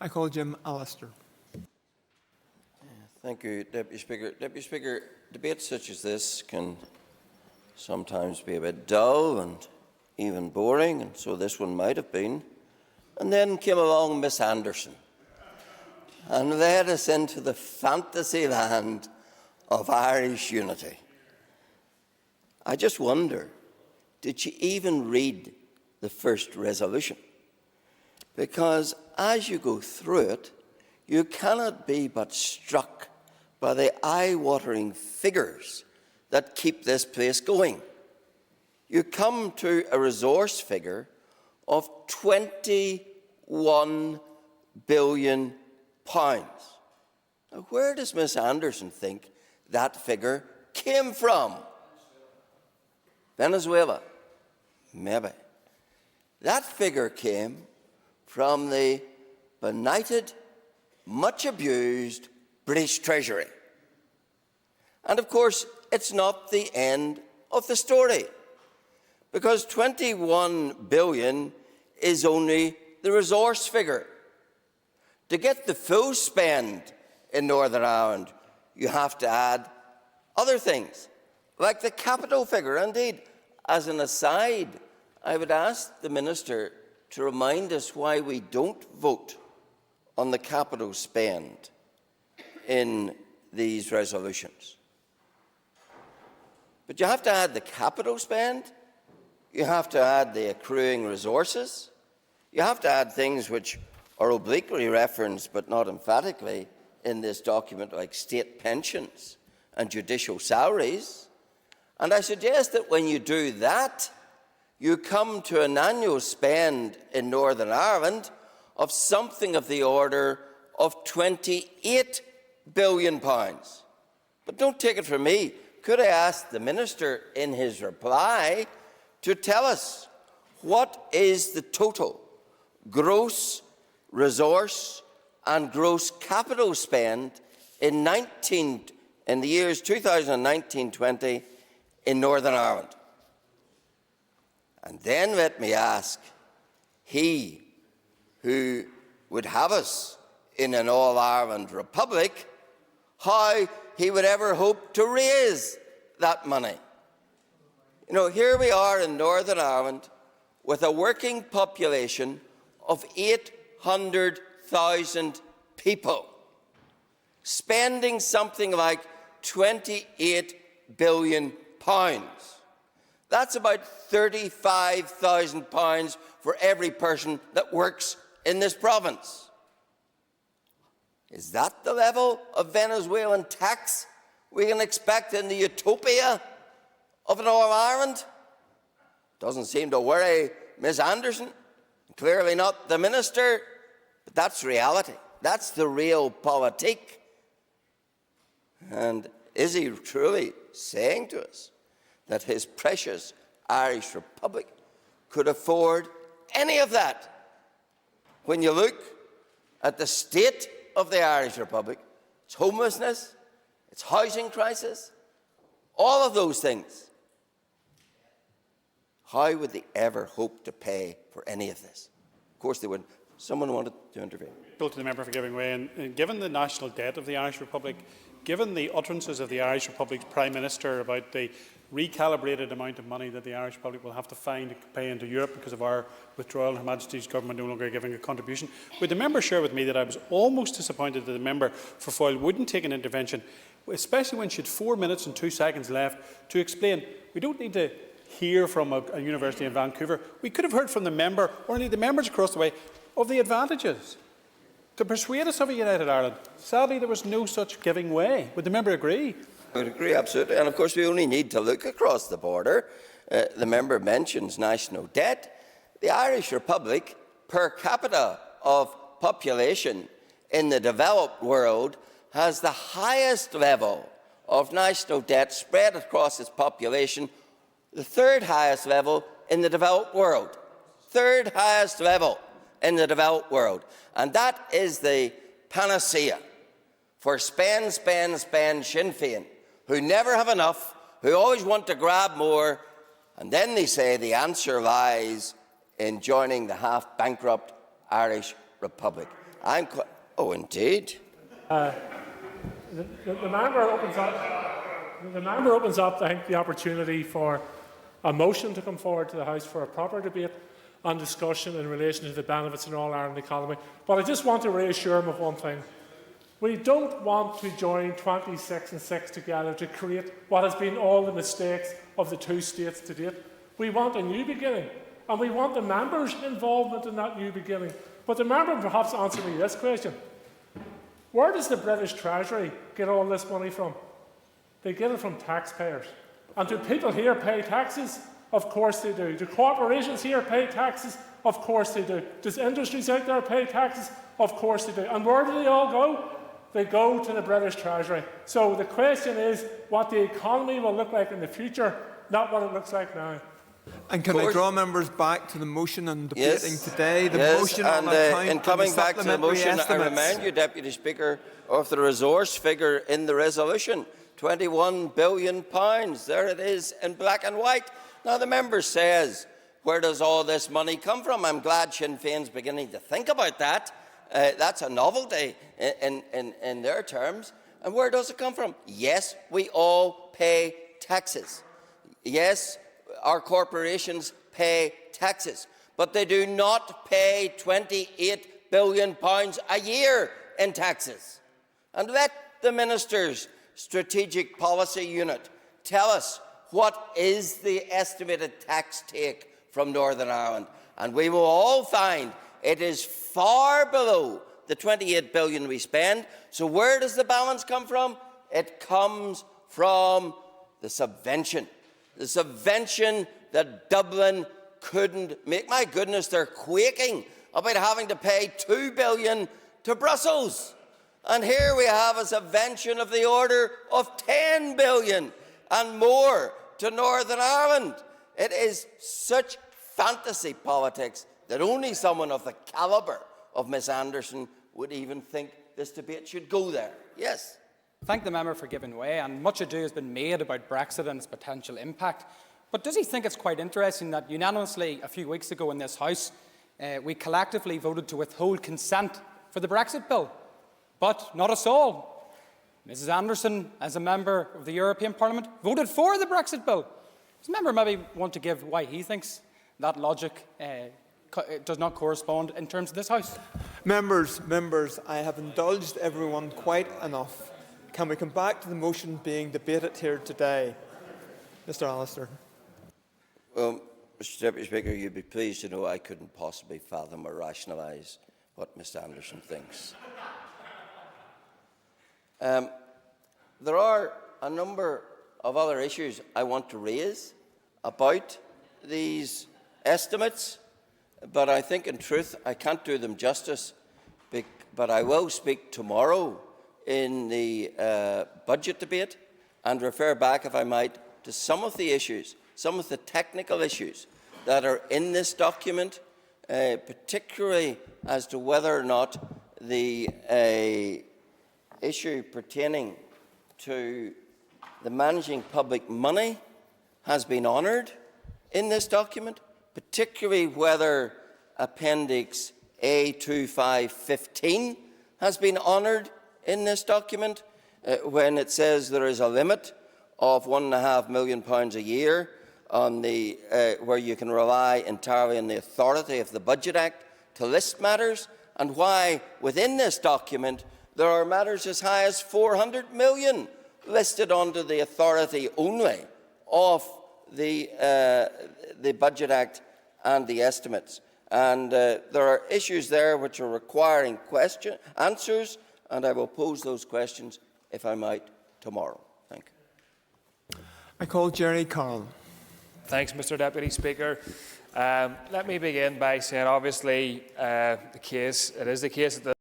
I call Jim Allister. Thank you, Deputy Speaker. Deputy Speaker, debates such as this can sometimes be a bit dull and even boring, and so this one might have been. And then came along Miss Anderson and led us into the fantasy land of Irish unity. I just wonder, did she even read the first resolution? Because as you go through it, you cannot be but struck by the eye-watering figures that keep this place going. You come to a resource figure of £21 billion. Now, where does Miss Anderson think that figure came from? Venezuela? Maybe. That figure came from the benighted, much abused British Treasury. And of course, it's not the end of the story, because 21 billion is only the resource figure. To get the full spend in Northern Ireland, you have to add other things, like the capital figure. Indeed, as an aside, I would ask the Minister to remind us why we don't vote on the capital spend in these resolutions. But you have to add the capital spend, you have to add the accruing resources, you have to add things which are obliquely referenced but not emphatically in this document, like state pensions and judicial salaries. And I suggest that when you do that, you come to an annual spend in Northern Ireland of something of the order of £28 billion. But don't take it from me. Could I ask the Minister in his reply to tell us what is the total gross resource and gross capital spend in the years 2019-20 in Northern Ireland? And then let me ask, he who would have us in an all-Ireland republic, how he would ever hope to raise that money. You know, here we are in Northern Ireland with a working population of 800,000 people, spending something like £28 billion. That's about £35,000 for every person that works in this province. Is that the level of Venezuelan tax we can expect in the utopia of an all-Ireland? Doesn't seem to worry Ms Anderson, clearly not the Minister, but that's reality. That's the real politique. And is he truly saying to us that his precious Irish Republic could afford any of that? When you look at the state of the Irish Republic, its homelessness, its housing crisis, all of those things, how would they ever hope to pay for any of this? Of course they wouldn't. Someone wanted to intervene. To the member for giving way. And given the national debt of the Irish Republic, given the utterances of the Irish Republic's Prime Minister about the recalibrated amount of money that the Irish Republic will have to find to pay into Europe because of our withdrawal and Her Majesty's Government no longer giving a contribution, would the member share with me that I was almost disappointed that the member for Foyle wouldn't take an intervention, especially when she had 4 minutes and 2 seconds left, to explain we don't need to hear from a university in Vancouver. We could have heard from the member, or indeed the members across the way, of the advantages to persuade us of a united Ireland. Sadly, there was no such giving way. Would the member agree? I would agree, absolutely. And of course, we only need to look across the border. The member mentions national debt. The Irish Republic, per capita of population in the developed world, has the highest level of national debt spread across its population, the third highest level in the developed world. Third highest level in the developed world. And that is the panacea for spend, spend, spend Sinn Féin, who never have enough, who always want to grab more, and then they say the answer lies in joining the half-bankrupt Irish Republic. Oh, indeed. The member opens up, I think, the opportunity for a motion to come forward to the House for a proper debate and discussion in relation to the benefits in all Ireland economy. But I just want to reassure him of one thing. We don't want to join 26 and 6 together to create what has been all the mistakes of the two states to date. We want a new beginning, and we want the members' involvement in that new beginning. But the member perhaps answer me this question. Where does the British Treasury get all this money from? They get it from taxpayers. And do people here pay taxes? Of course they do. Do corporations here pay taxes? Of course they do. Does industries out there pay taxes? Of course they do. And where do they all go? They go to the British Treasury. So the question is what the economy will look like in the future, not what it looks like now. And can I draw members back to the motion and debating Yes. today? The Yes, motion and on account in coming back to the motion, I remind estimates. you, Deputy Speaker, of the resource figure in the resolution, £21 billion. There it is in black and white. Now the member says, where does all this money come from? I'm glad Sinn Féin's beginning to think about that. That's a novelty in their terms. And where does it come from? Yes, we all pay taxes. Yes, our corporations pay taxes, but they do not pay £28 billion a year in taxes. And let the Minister's Strategic Policy Unit tell us what is the estimated tax take from Northern Ireland. And we will all find it is far below the £28 billion we spend. So where does the balance come from? It comes from the subvention. The subvention that Dublin couldn't make. My goodness, they're quaking about having to pay £2 billion to Brussels. And here we have a subvention of the order of £10 billion and more to Northern Ireland. It is such fantasy politics that only someone of the calibre of Ms Anderson would even think this debate should go there. Yes. Thank the member for giving way, and much ado has been made about Brexit and its potential impact. But does he think it's quite interesting that unanimously a few weeks ago in this House we collectively voted to withhold consent for the Brexit bill? But not us all. Mrs Anderson, as a member of the European Parliament, voted for the Brexit bill. Does the member maybe want to give why he thinks that logic does not correspond in terms of this House? Members, I have indulged everyone quite enough. Can we come back to the motion being debated here today? Mr Allister. Well, Mr Deputy Speaker, you'd be pleased to know I couldn't possibly fathom or rationalise what Ms Anderson thinks. There are a number of other issues I want to raise about these estimates, but I think in truth I can't do them justice, but I will speak tomorrow in the budget debate and refer back, if I might, to some of the issues, some of the technical issues that are in this document, particularly as to whether or not the issue pertaining to the managing public money has been honoured in this document, particularly whether Appendix A2515 has been honoured in this document when it says there is a limit of £1.5 million a year on the, where you can rely entirely on the authority of the Budget Act to list matters, and why within this document there are matters as high as £400 million listed under the authority only of the Budget Act and the estimates. And there are issues there which are requiring answers, and I will pose those questions, if I might, tomorrow. Thank you. I call Jerry Carroll. Thanks, Mr Deputy Speaker. Let me begin by saying, obviously, it is the case that